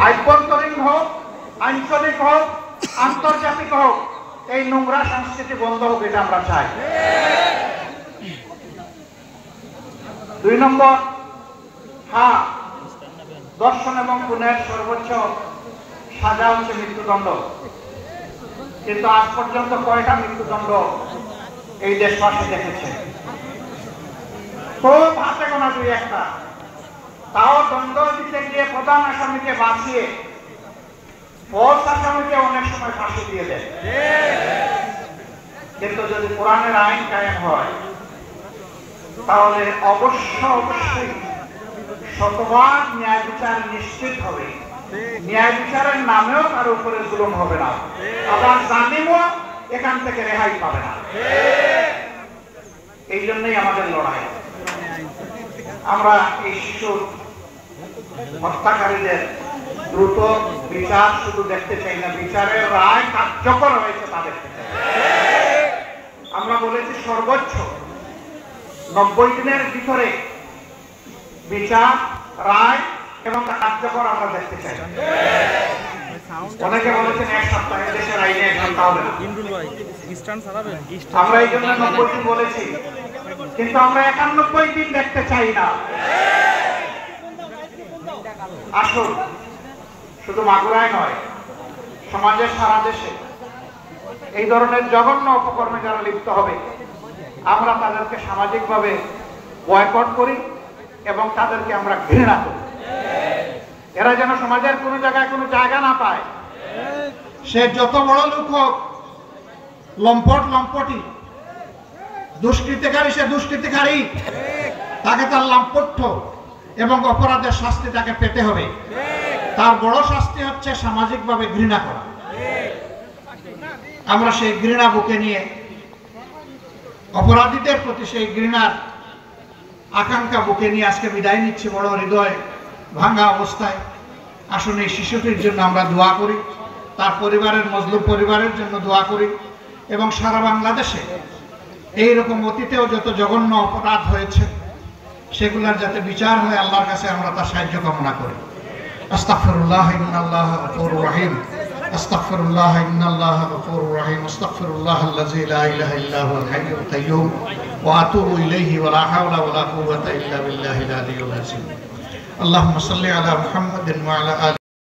আভ্যন্তরীণ হোক, আঞ্চলিক হোক, আন্তর্জাতিক হোক, এই নোংরা সংস্কৃতি বন্ধ হোক, এটা আমরা চাই। 2 নম্বর, হ্যাঁ, দর্শন এবং খুনের সর্বোচ্চ সাজা হচ্ছে মৃত্যুদণ্ড, কিন্তু আজ পর্যন্ত কয়টা মৃত্যুদণ্ড এই দেশবাসী দেখেছে? খুব হাতে গোনা 2-1টা, তাও দণ্ড দিতে গিয়ে প্রধান আসামিকে বাঁচিয়ে ফলস আসামিকে অনেক সময় ফাঁসি দিয়ে দেয়। কিন্তু যদি কোরআনের আইন কায়েম হয় তাহলে অবশ্যই শতভাগ ন্যায় বিচার নিশ্চিত হবে, ন্যায় বিচারের নামেও কারো উপরে জুলুম হবে না, আবার জালিমও এখান থেকে রেহাই পাবে না। এই জন্যই আমাদের লড়াই। আমরা এই শিশুর হত্যাকারীদের দ্রুত বিচার শুধু দেখতে চাই না, বিচারের রায় কার্যকর হয়েছে তাদের ক্ষেত্রে। আমরা বলেছি সর্বোচ্চ 90 দিনের ভিতরে বিচার, রায় এবং কার্যকর আমরা দেখতে চাই। অনেকে বলেছেন 1 সপ্তাহে, দেশের আইনে 1 সপ্তাহ হবে না। আমরা এই জন্য 90 দিন বলেছি, কিন্তু আমরা 91 দিন দেখতে চাই না। আসুন, শুধু মাগুরায় নয়, সমাজের সারা দেশে এই ধরনের জঘন্য অপকর্মে যারা লিপ্ত হবে আমরা তাদেরকে সামাজিকভাবে বয়কট করি এবং তাদেরকে আমরা ঘৃণা করি। এরা যেন সমাজের কোনো জায়গায় কোনো জায়গা না পায়। সে যত বড় লোক হোক, লম্পটি, দুষ্কৃতিকারী সে দুষ্কৃতিকারী, তাকে তার লাম্পট্য এবং অপরাধের শাস্তি তাকে পেতে হবে। তার বড় শাস্তি হচ্ছে সামাজিকভাবে ঘৃণা করা। আমরা সেই ঘৃণা বুকে নিয়ে, অপরাধীদের প্রতি সেই ঘৃণার আকাঙ্ক্ষা বুকে নিয়ে আজকে বিদায় নিচ্ছি বড় হৃদয় ভাঙা অবস্থায়। আসুন এই শিশুটির জন্য আমরা দোয়া করি, তার পরিবারের, মজলুম পরিবারের জন্য দোয়া করি, এবং সারা বাংলাদেশে এইরকম অতীতেও যত জঘন্য অপরাধ হয়েছে সেগুলোর যাতে বিচার হয় আল্লাহর কাছে আমরা তার সাহায্য কামনা করি। আস্তাগফিরুল্লাহ ইন্নাল্লাহা গফুরুর রহিম, আস্তাগফিরুল্লাহ ইন্নাল্লাহা গফুরুর রহিম, আস্তাগফিরুল্লাহাল্লাযী লা ইলাহা ইল্লা হুয়াল হাইয়ুল কাইয়্যুম ওয়া আতুবু ইলাইহি ওয়া লা হাওলা ওয়া লা কুওয়াতা ইল্লা বিল্লাহিল আলিয়্যিল আযীম। আল্লাহুম্মা সাল্লি আলা মুহাম্মাদিন ওয়া আলা